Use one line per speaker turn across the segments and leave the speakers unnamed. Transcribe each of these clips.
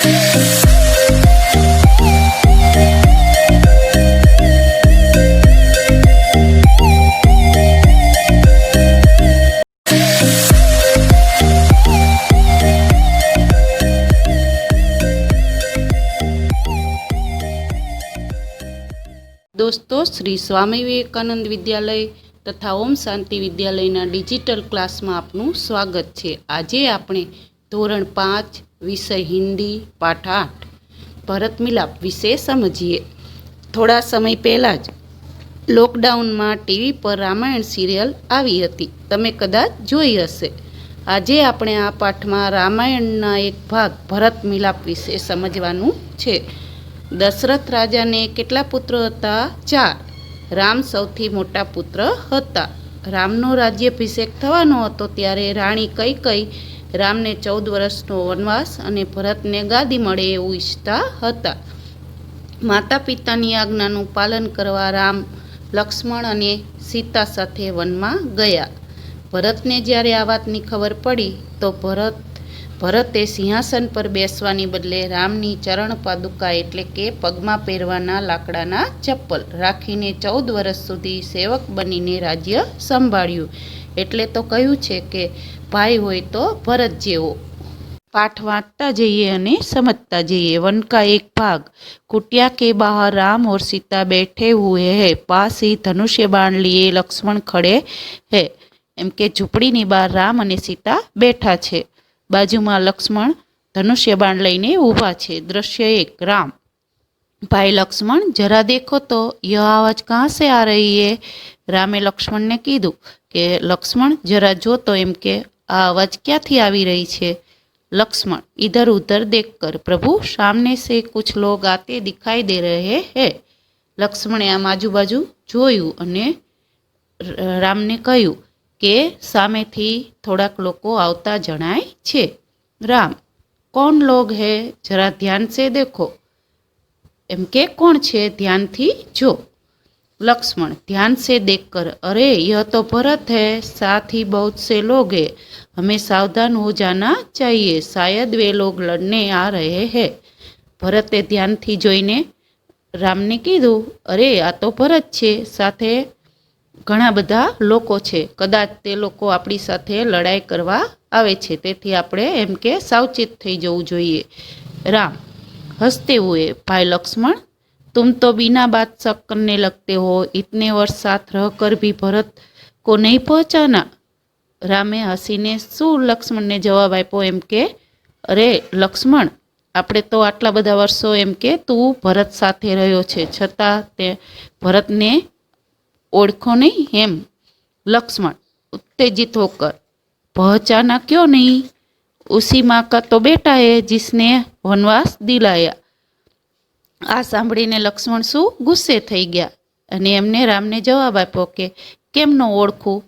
दोस्तों, श्री स्वामी विवेकानंद विद्यालय तथा ओम शांति विद्यालयना डिजिटल क्लास में आपनु स्वागत है। आज आपणे धोरण 5 विषय हिंदी पाठ 8 भरत मिलाप विषय समझीए। थोड़ा समय पहला ज लॉकडाउन में टीवी पर रामायण सीरियल आवी हती, तमे कदाच जोई हशे। आजे आपणे आ पाठ में रामायणना एक भाग भरत मिलाप विषय समझवानुं छे। दशरथ राजा ने केटला पुत्र हता? 4। राम सौथी मोटा पुत्र हता। रामनो राज्याभिषेक थवानो हतो त्यारे राणी कैकेयी रामने 14 वर्षनो वनवास अने भरतने गादी मळे एवुं ઈચ્છતા हता। माता पितानी आज्ञानुं पालन करवा राम लक्ष्मण अने सीता साथे वनमां गया। भरतने ज्यारे आ वातनी खबर पड़ी तो भरते सिंहासन पर बेसवानी बदले रामनी चरण पादुका एटले के पगमा पेरवाना लाकडाना चप्पल राखीने 14 वर्ष सुधी सेवक बनीने राज्य संभाळ्युं। एटले तो कह्युं छे के भाई होय तो भरत जेवो। पाठ वांचता जइए अने समझता जइए। वन का एक भाग। कुटिया के बाहर राम और सीता बैठे हुए हैं। पास ही धनुष्य बाण लिए लक्ष्मण खड़े है। एम के झूंपड़ीनी बहार राम अने सीता बैठा छे। बाजू में लक्ष्मण धनुष्य बाण लईने ऊभा छे। दृश्य 1। राम: भाई लक्ष्मण, जरा देखो तो यह आवाज कहाँ से आ रही है? रामे लक्ष्मण ने कीधुं के लक्ष्मण जरा जो तो एम के आ आवाज क्यांथी आवी रही छे? लक्ष्मण इधर उधर देखकर, प्रभु सामने से कुछ लोग आते दिखाई दे रहे हैं। लक्ष्मणे आम आजूबाजू जोयुं अने रामने कह्युं के सामेथी थोड़ाक लोको आवता जणाय छे। राम: कौन लोग है? जरा ध्यान से देखो। एम के कौन छे? ध्यान थी जो। लक्ष्मण ध्यान से देखकर, अरे यह तो भरत है, साथ ही बहुत से लोग हैं, हमें सावधान हो जाना चाहिए, शायद वे लोग लड़ने आ रहे हैं। भरते ध्यान थी जोईने रामने कीधुं, अरे आ तो भरत छे, साथे घणा बधा लोको छे, कदाच ते लोको आपणी साथे लड़ाई करवा आवे छे, तेथी आपणे एम के सावचेत थई जवुं जोईए। राम हंसते हुए, भाई लक्ष्मण, तुम तो बिना बात शक करने लगते हो, इतने वर्ष साथ रहकर भी भरत को नहीं पहचाना? रामे हसीने शू लक्ष्मण ने जवाब आप्यो एम के, अरे लक्ष्मण, आपणे तो आटला बधा वर्षो एम के तू भरत साथे रह्यो छे, छतां ते भरतने ओळखो नहीं एम? लक्ष्मण उत्तेजित होकर, पहचाना क्यों नहीं? उसी माँ का तो बेटा है जिसने वनवास दिलाया। आ सांभळीने लक्ष्मण शू गुस्से थई गया अने एमने रामने जवाब आप्यो के केम न ओळखું?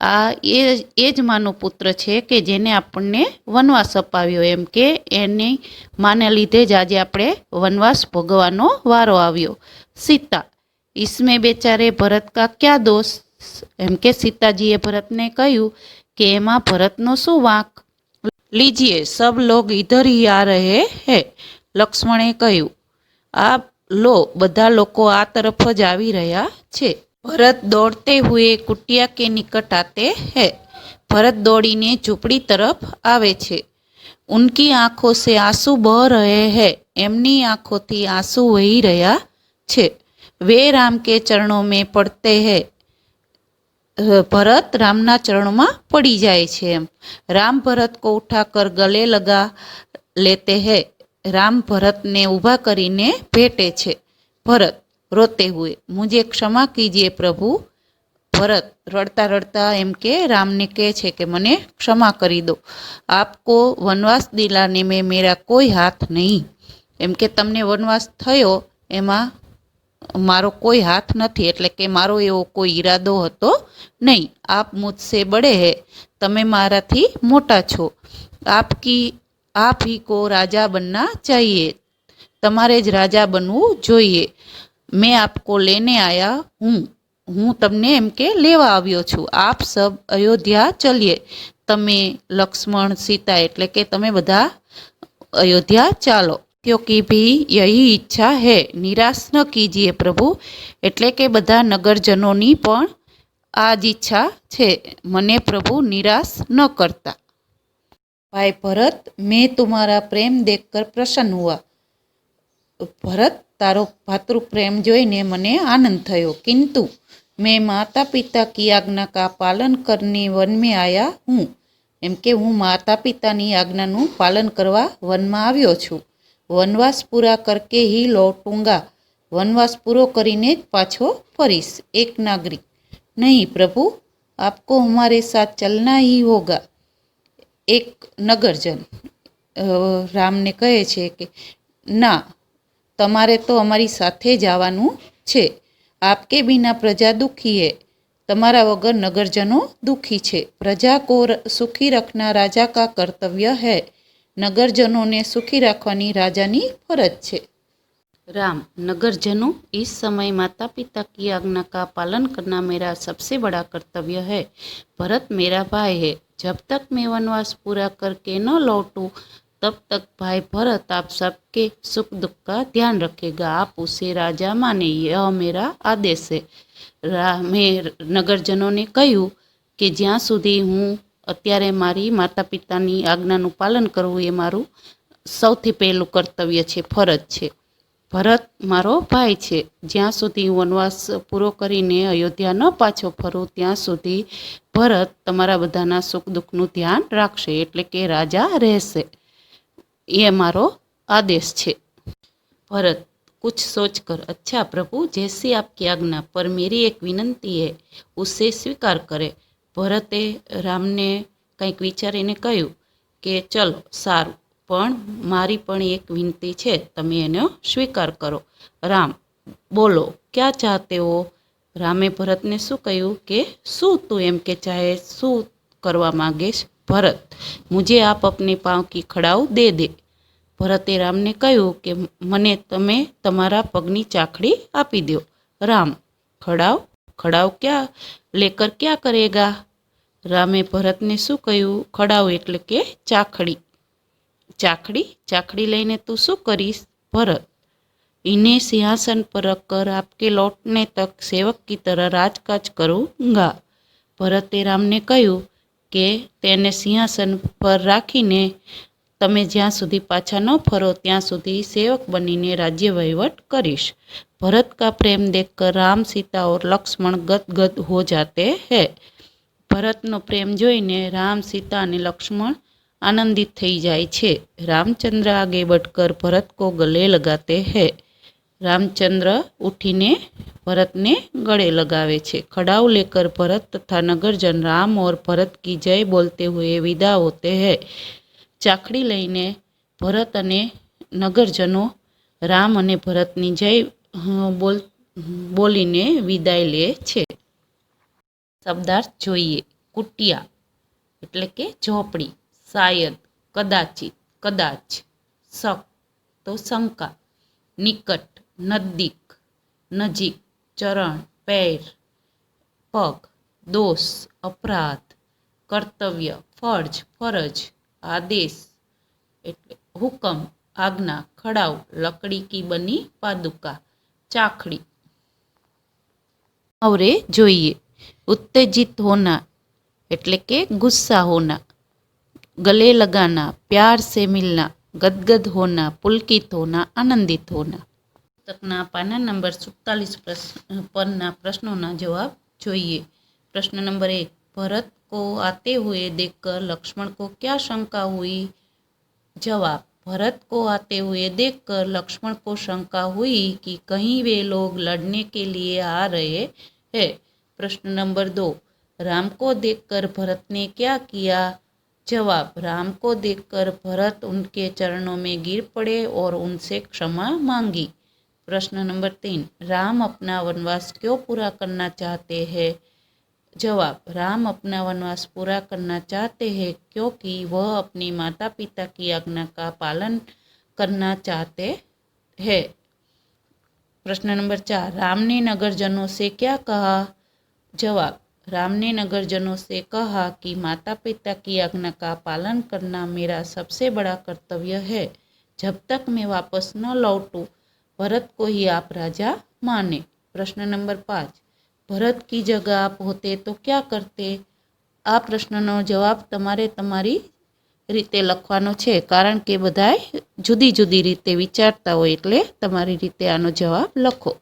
आ ए ज मानो पुत्र छे के जेने आपणे वनवास अपाव्यो, एम के एनी माने लीधे ज आजे आपणे वनवास भोगवानो वारो आव्यो। सीता: इसमें बेचारे भरत का क्या दोष? एम के सीताजीए भरतने कह्युं कि एमां भरतनो शुं वांक? लीजिए, सब लोग इधर ही आ रहे हैं। लक्ष्मणे कह्युं, आप लो, बधा लोको आ तरफ ज आवी रह्या छे। भरत दौड़ते हुए कुटिया के निकट आते हैं। भरत दौड़ीने झूंपड़ी तरफ आवे छे। उनकी आंखों से आंसू बह रहे हैं। एमनी आंखोथी आंसू वही रह्या छे। वे राम के चरणों में पड़ते हैं। भरत रामना चरणों में पड़ी जाए छे। राम भरत को उठाकर गले लगा लेते हैं। राम भरत ने ऊभा करीने भेटे छे। भरत रोते हुए, मुझे क्षमा कीजिए प्रभु। भरत रड़ता रड़ता एम के राम ने कहे छे कि मने क्षमा करी दो, आपको वनवास दिलाने में मेरा कोई हाथ नहीं। एम के तमने वनवास थयो एमां मारो कोई हाथ नहीं, एटले के मारो एवो कोई इरादो हतो नहीं। आप मुझसे बड़े हैं, तमे माराथी मोटा छो, आप ही को राजा बनना चाहिए, तमारे ज राजा बनवू जोईए। मैं आपको लेने आया हूँ तमने एम के लेवा आव्यो छूं। आप सब अयोध्या चलिए, तमे लक्ष्मण सीता एटले के तमे बधा अयोध्या चालो, क्योंकि भी यही इच्छा है, निराश न कीजिए प्रभु। एटले के बधा नगरजनोनी पण आज इच्छा छे, मने प्रभु निराश न करता। भाई भरत, मैं तुम्हारा प्रेम देखकर प्रसन्न हुआ। भरत, तारो भातृ प्रेम जोईने मने आनंद थयो, किंतु मैं माता पिता की आज्ञा का पालन करने वन में आया हूँ। एम के हूँ माता पितानी आज्ञानुं पालन करवा वन में आव्यो छुं। वनवास पूरा करके ही लौटूंगा। वनवास पूरो करीने ज पाछो फरीश। एक नागरिक, नहीं प्रभु, आपको हमारे साथ चलना ही होगा। एक नगरजन राम ने कहे छे कि ना, तमारे तो अमारी साथे जवानुं छे। आपके बिना प्रजा दुखी है, तमारा वगर नगरजनों दुखी छे। प्रजा को सुखी रखना राजा का कर्तव्य है। नगरजनों ने सुखी रखवानी राजानी फरज छे। राम, नगरजनों, इस समय माता पिता की आज्ञा का पालन करना मेरा सबसे बड़ा कर्तव्य है। भरत मेरा भाई है। जब तक मैं वनवास पूरा करके न लौटूं, तब तक भाई भरत आप सबके सुख दुख का ध्यान रखेगा। आप उसे राजा माने, यह मेरा आदेश है। मैं नगरजनों ने कहूँ कि ज्यां सुधी हूँ अत्यारे मारी माता पितानी आज्ञानुं पालन करवुं ए मारुं सौथी पहेलुं कर्तव्य छे, फरज छे। भरत मारो भाई छे। ज्यां सुधी वनवास पूरो करीने अयोध्या न पाछो फरूं त्यां सुधी भरत तमारा बधाना सुख दुखनुं ध्यान राखशे, एटले के राजा रहेशे। ये मारो आदेश छे। भरत, कुछ सोच कर, अच्छा प्रभु, जैसी आपकी आज्ञा, पर मेरी एक विनंती है, उसे स्वीकार करे। भरते रामने कंईक विचारीने कह्युं कि चलो सारूं, पण मारी पण एक विनती छे, तमे एनो स्वीकार करो। राम, बोलो क्या चाहते हो? रामे भरतने शुं कह्युं कि शुं तू एम के चाहे, शुं करवा मांगेश? भरत, मुझे आप अपने पाँव की खड़ाऊ दे दे। भरते रामने कह्युं कि मने तमे तमारा पगनी चाखड़ी आपी दो। राम, खड़ाव? खड़ाव क्या लेकर क्या करेगा? रामे भरतने शुं कह्युं? खड़ाव एटले के चाखड़ी। चाखड़ी? चाखड़ी लईने तू शुं करीश? भरत, इन्हें सिंहासन पर रखकर आपके लौटने तक सेवक की तरह राजकाज करूँगा। भरते रामने कह्युं कि तेने सिंहासन पर राखीने तमे ज्यां सुधी पाछा न फरो त्यां सुधी सेवक बनीने राज्य वहीवट करीश। भरत का प्रेम देखकर राम, सीता और लक्ष्मण गदगद हो जाते हैं। भरतनो प्रेम जोईने राम, सीता और लक्ष्मण आनंदित थई जाय छे। रामचंद्र आगे बढ़कर भरत को गले लगाते हैं। रामचंद्र उठीने भरत ने गले लगावे छे। खड़ाऊ लेकर भरत तथा नगरजन राम और भरत की जय बोलते हुए विदा होते हैं। चाखड़ी लईने भरत अने नगरजनों राम अने भरतनी जय बोलीने विदाय ले छे। शब्दार्थ जोईए। कुटिया एटले के झोपड़ी, शायद, कदाचित, कदाच, शक तो शंका, निकट, नजदीक, नजीक, चरण, पैर, पग, दोष, अपराध, कर्तव्य, फर्ज, फरज, आदेश एटले हुकम, आज्ञा, खड़ाऊ, लकड़ी की बनी पादुका, चाखड़ी। अवरे जोईए। उत्तेजित होना एटले के गुस्सा होना, गले लगाना, प्यार से मिलना, गदगद होना, पुलकित होना, आनंदित होना। पुस्तकना पाना नंबर 47 परना प्रश्नों जवाब जोईए। प्रश्न नंबर 1, भरत को आते हुए देखकर लक्ष्मण को क्या शंका हुई? जवाब, भरत को आते हुए देखकर लक्ष्मण को शंका हुई कि कहीं वे लोग लड़ने के लिए आ रहे हैं। प्रश्न नंबर 2, राम को देखकर भरत ने क्या किया? जवाब, राम को देखकर भरत उनके चरणों में गिर पड़े और उनसे क्षमा मांगी। प्रश्न नंबर 3, राम अपना वनवास क्यों पूरा करना चाहते हैं? जवाब, राम अपना वनवास पूरा करना चाहते हैं क्योंकि वह अपनी माता पिता की आज्ञा का पालन करना चाहते हैं। प्रश्न नंबर 4, राम ने नगरजनों से क्या कहा? जवाब, राम ने नगरजनों से कहा कि माता पिता की आज्ञा का पालन करना मेरा सबसे बड़ा कर्तव्य है। जब तक मैं वापस न लौटूं भरत को ही आप राजा माने। प्रश्न नंबर 5, भरत की जगह आप होते तो क्या करते? आ प्रश्नનો જવાબ તમારી રીતે લખવાનો છે, કારણ કે બધાય જુદી જુદી રીતે વિચારતા હોય એટલે તમારી રીતે આનો જવાબ લખો.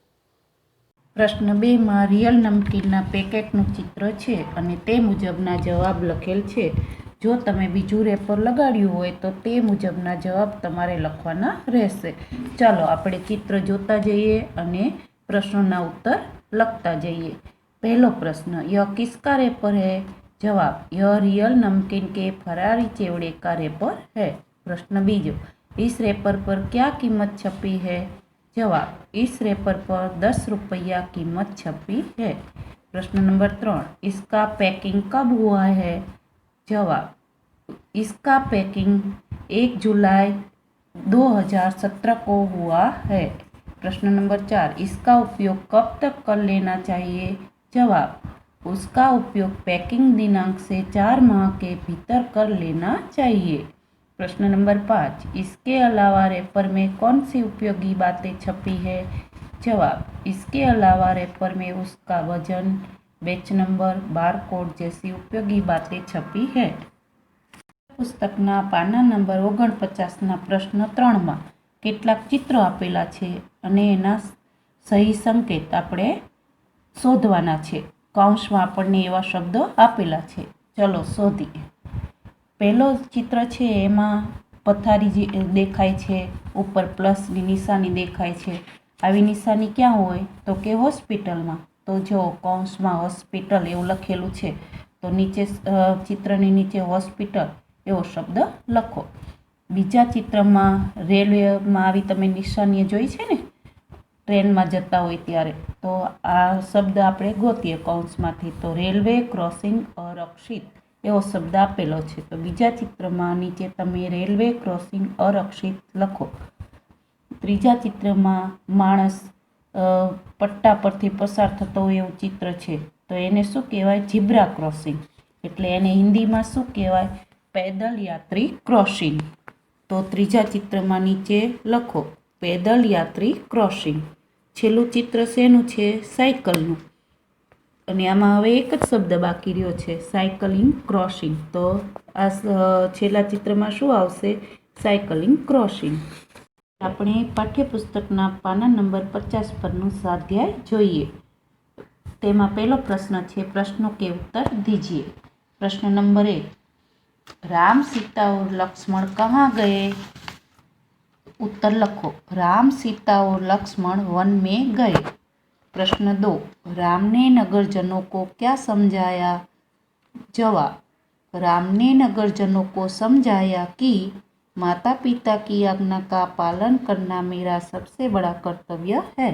પ્રશ્ન 2માં રિયલ નમકીનના પેકેટનું ચિત્ર છે અને તે મુજબના જવાબ લખેલ છે. જો તમે બીજું રેપર લગાડ્યું હોય તો તે મુજબના જવાબ તમારે લખવાના રહેશે. ચાલો આપણે ચિત્ર જોતા જઈએ અને પ્રશ્નોના ઉત્તર લખતા જઈએ. પહેલો પ્રશ્ન, यह किसका रेपर है? जवाब, यह रियल नमकीन के फरारी चेवड़े का रेपर है. प्रश्न बीजो, इस रेपर पर क्या कीमत छपी है? जवाब, इस रेपर पर 10 रुपया कीमत छपी है. प्रश्न नंबर 3, इसका पैकिंग कब हुआ है? जवाब, इसका पैकिंग 1 जुलाई 2017 को हुआ है. प्रश्न नंबर 4, इसका उपयोग कब तक कर लेना चाहिए? जवाब, उसका उपयोग पैकिंग दिनांक से 4 माह के भीतर कर लेना चाहिए. प्रश्न नंबर 5, इसके अलावा रेपर में कौन सी उपयोगी बातें छपी है? जवाब, इसके अलावा रेपर में उसका वजन, बैच नंबर, बारकोड जैसी उपयोगी बातें छपी है. પુસ્તકના પાના નંબર 49ના પ્રશ્ન 3માં કેટલાક ચિત્રો આપેલા છે અને એના સહી સંકેત આપણે શોધવાના છે. કૌંસમાં આપણને એવા શબ્દો આપેલા છે. ચલો શોધીએ. પહેલો ચિત્ર છે એમાં પથારી દેખાય છે, ઉપર પ્લસની નિશાની દેખાય છે. આવી નિશાની ક્યાં હોય તો કે હોસ્પિટલમાં. તો જો કૌંસમાં હોસ્પિટલ એવું લખેલું છે તો નીચે ચિત્રની નીચે હોસ્પિટલ એવો શબ્દ લખો. બીજા ચિત્રમાં રેલવેમાં આવી તમે નિશાનીઓ જોઈ છે ને ટ્રેનમાં જતા હોય ત્યારે, તો આ શબ્દ આપણે ગોતીએ કૌંસમાંથી. તો રેલવે ક્રોસિંગ અરક્ષિત એવો શબ્દ આપેલો છે. તો બીજા ચિત્રમાં નીચે તમે રેલવે ક્રોસિંગ અરક્ષિત લખો. ત્રીજા ચિત્રમાં માણસ પટ્ટા પરથી પસાર થતો હોય એવું ચિત્ર છે, તો એને શું કહેવાય? Zebra crossing. એટલે એને હિન્દીમાં શું કહેવાય? પેદલ યાત્રી ક્રોસિંગ. તો ત્રીજા ચિત્રમાં નીચે લખો પેદલ યાત્રી ક્રોસિંગ. છેલ્લું ચિત્ર શેનું છે? સાયકલનું. અને આમાં હવે એક જ શબ્દ બાકી રહ્યો છે, સાયકલિંગ ક્રોસિંગ. તો આ છેલ્લા ચિત્રમાં શું આવશે? Cycling crossing. આપણે પાઠ્યપુસ્તકના પાના નંબર 50 પરનું સ્વાધ્યાય જોઈએ. તેમાં પહેલો પ્રશ્ન છે, પ્રશ્નો કે उत्तर दीजिए. प्रश्न नंबर 1, राम सीता और लक्ष्मण कहाँ गए? उत्तर लखो, राम सीता और लक्ष्मण वन में गए. प्रश्न 2, राम ने नगरजनों को क्या समझाया? जवाब, राम ने नगरजनों को समझाया कि माता पिता की आज्ञा का पालन करना मेरा सबसे बड़ा कर्तव्य है.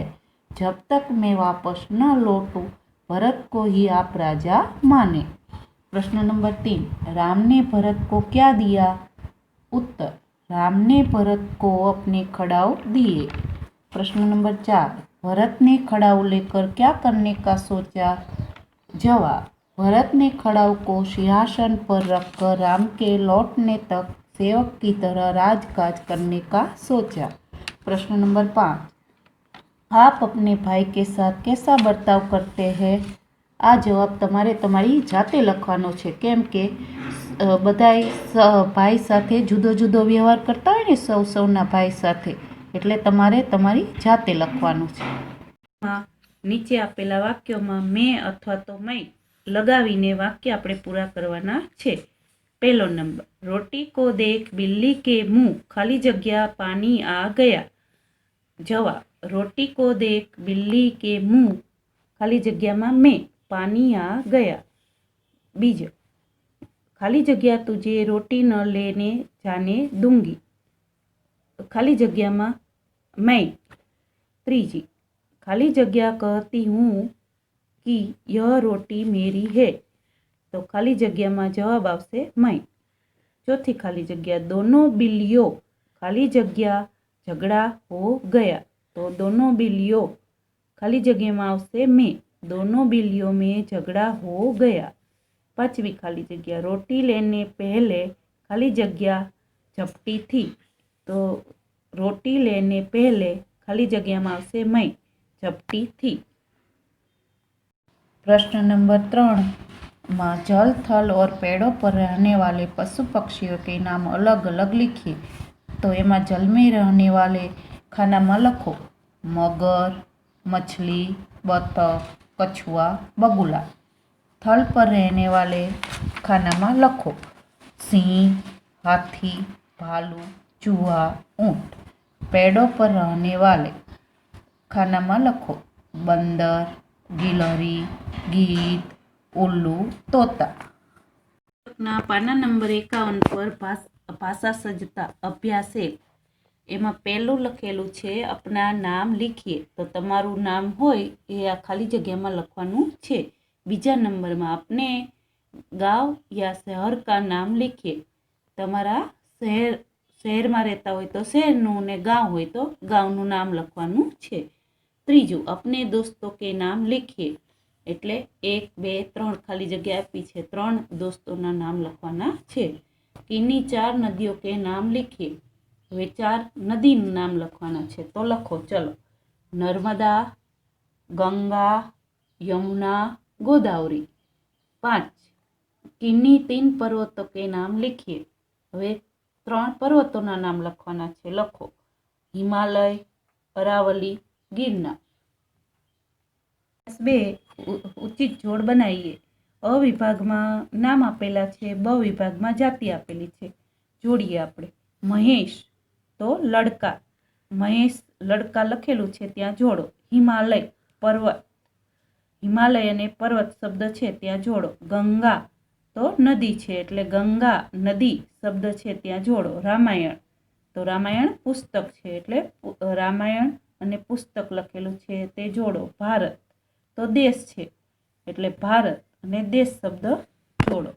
जब तक मैं वापस न लौटूं भरत को ही आप राजा माने. प्रश्न नंबर 3, राम ने भरत को क्या दिया? उत्तर, राम ने भरत को अपने खड़ाऊ दिए. प्रश्न नंबर 4, भरत ने खड़ाऊ लेकर क्या करने का सोचा? जवाब, भरत ने खड़ाऊ को सिंहासन पर रखकर राम के लौटने तक सेवक की तरह राजकाज करने का सोचा. प्रश्न नंबर 5, आप अपने भाई के साथ कैसा बर्ताव करते हैं? आ जवाब તમારે તમારી જાતે લખવાનો છે, કેમ કે બધાય ભાઈ સાથે જુદો જુદો વ્યવહાર કરતા હોય ને સૌના ભાઈ સાથે, એટલે તમારે તમારી જાતે લખવાનું છે. નીચે આપેલા વાક્યોમાં મેં અથવા તો મેં લગાવીને વાક્ય આપણે પૂરા કરવાના છે. પહેલો નંબર, રોટી કો દેખ બિલ્લી કે મુંહ ખાલી જગ્યા પાણી આ ગયા. જવાબ, रोटी को देख बिल्ली के मुंह खाली जगह में पानी आ गया. बीजो, खाली जगह तुझे रोटी न लेने जाने दूंगी. खाली जगह में मैं. तीजी, खाली जगह कहती हूँ कि यह रोटी मेरी है. तो खाली जगह में जवाब आवशे मैं. चौथी खाली जगह, दोनों बिल्लियों खाली जगह झगड़ा हो गया. तो दोनों बिल्लियों खाली जगह में आवशे में. दोनों बिल्लियों में झगड़ा हो गया. पांचवी खाली जगह, रोटी लेने पहले खाली जगह झपटी थी. तो रोटी लेने पहले खाली जगह में आवशे मैं झपटी थी। प्रश्न नंबर 3 में जल थल और पेड़ों पर रहने वाले पशु पक्षियों के नाम अलग अलग लिखिए। तो एમાં जल में रहने वाले खाना में लखो मगर, मछली, बतख, कछुआ, बगुला। थल पर रहने वाले खाना में लखो सिंह, हाथी, भालू, चूहा, ऊंट। पेड़ों पर रहने वाले खाना में लखो बंदर, गिलहरी, गीद, उल्लू, तोता। पाना नंबर 51 पर भाषा सज्जता अभ्यास 1 एमां पहेलुं लखेलुं छे अपना नाम लिखिए। तो तमारुं नाम होय ए आ खाली जग्या में लखवानुं छे। बीजा नंबर में अपने गांव या शहर का नाम लिखिए। तमारा शहर में रहता होय तो शहरनुं ने गांव होय तो गांवनुं नाम लखवानुं छे। त्रीजું अपने दोस्तों के नाम लिखिए। એટલે 1, 2, 3 खाली जगह आपी छे 3 दोस्तों नाम लखवाना छे। किन्हीं 4 नदियों के नाम लिखिए। हवे 4 नदी नाम लखवाना छे तो लखो चलो नर्मदा, गंगा, यमुना, गोदावरी। 5 किन्हीं 3 पर्वतों के नाम लिखिए। हवे 3 पर्वतों नाम लखवाना छे लखो हिमालय, अरावली, गिरनार। 2 उचित जोड़ बनाइए। अ विभाग में नाम आपेला छे, ब विभाग में जाति आपेली छे। जोड़िए आपणे महेश तो लड़का, महेश लड़का लखेलू छे त्यां जोड़ो। हिमालय पर्वत, हिमालय अने पर्वत शब्द छे त्यां जोड़ो। गंगा तो नदी छे एटले गंगा नदी शब्द छे त्यां जोड़ो। रामायण तो रामायण पुस्तक छे एटले रामायण अने पुस्तक लखेलू छे ते जोड़ो। भारत तो देश छे एटले भारत अने देश शब्द जोड़ो।